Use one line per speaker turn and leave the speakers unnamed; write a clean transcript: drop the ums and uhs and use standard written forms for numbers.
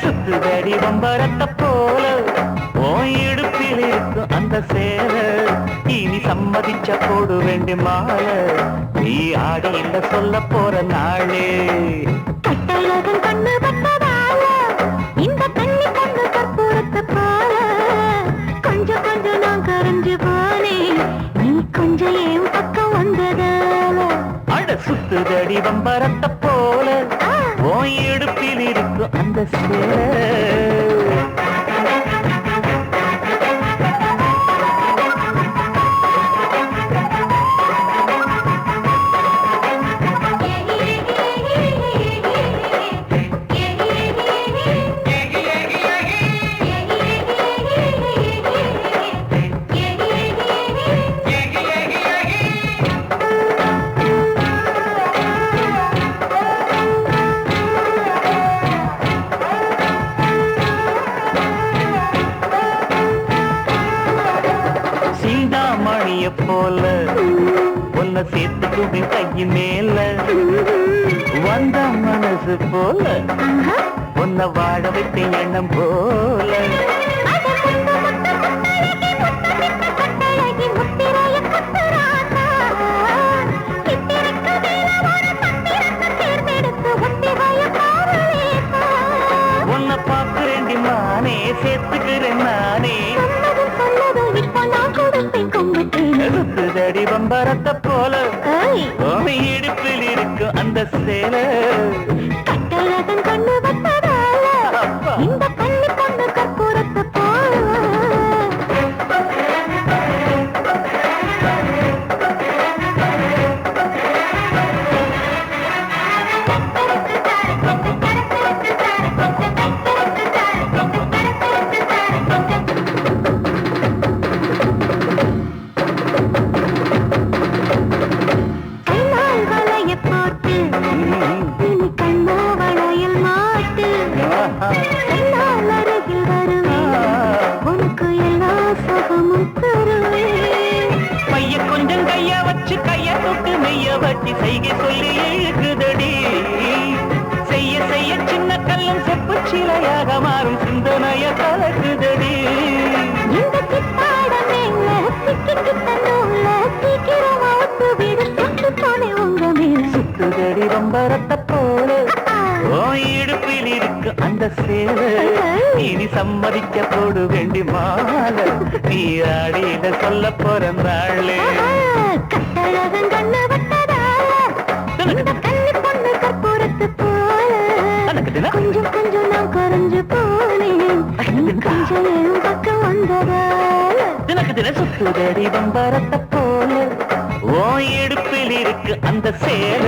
சுத்துதடி வம்பரத்த போல ஓ இடுப்பில் இருக்கும் அந்த சேல இனி சம்மதிச்ச போடு வேண்டி மாலை நீ ஆடி இல்ல சொல்ல போற நாளே
கட்டழகன் கண்ணு பட்டதால இந்த கண்ணி பொண்ணு கற்பூரத்தை போல கொஞ்சம் கொஞ்சம் நான் கரைஞ்சு போனேன் நீ கொஞ்சம் என் பக்கம் வந்ததால
அட சுத்துதடி வம்பரத்த போல ஓ இடுப்பில் இருக்கும் அந்த சேல சீதாமணிய போல உன்னை சேர்த்துக்குமே கையின் மேல வந்த மனசு போல உன்னை வாழ வைத்த எண்ணம் போல உன்னை பார்க்கிறேன் மானே சேர்த்துக்கிறேன் நானே சுத்துதடி வம்பரத்த போல இடுப்பில் இருக்கும் அந்த சேல
கட்டழகன் கண்ணு பட்டதால இந்த கண்ணி பொண்ணு கற்பூரத்தை போல
பைய கொஞ்சம் கைய வச்சு கைய தொட்டு மெய்ய வச்சு செய்கை சொல்லி இழுக்குதடி செய்ய செய்ய சின்ன கல்லும் செப்பு சிலையாக மாறும் சிந்தனைய கலக்குதடி சுத்துதடி வம்பரத்த போல ஓ இடுப்பில் இருக்கு அந்த சேல இனி சம்மதிக்க போடு வேண்டி மாலை நீ ஆடியில சொல்ல போற நாளே
கட்டழகன் கண்ணு பட்டதால கண்ணி பொண்ணு கற்பூரத்து போல கொஞ்சம் கொஞ்சம் நான் கரைஞ்சு போனேன் கொஞ்சம் என் பக்கம் வந்ததால
தினக்கு தின சுத்துதடி வம்பரத்த போல ஓ இடுப்பில் இருக்கு அந்த சேல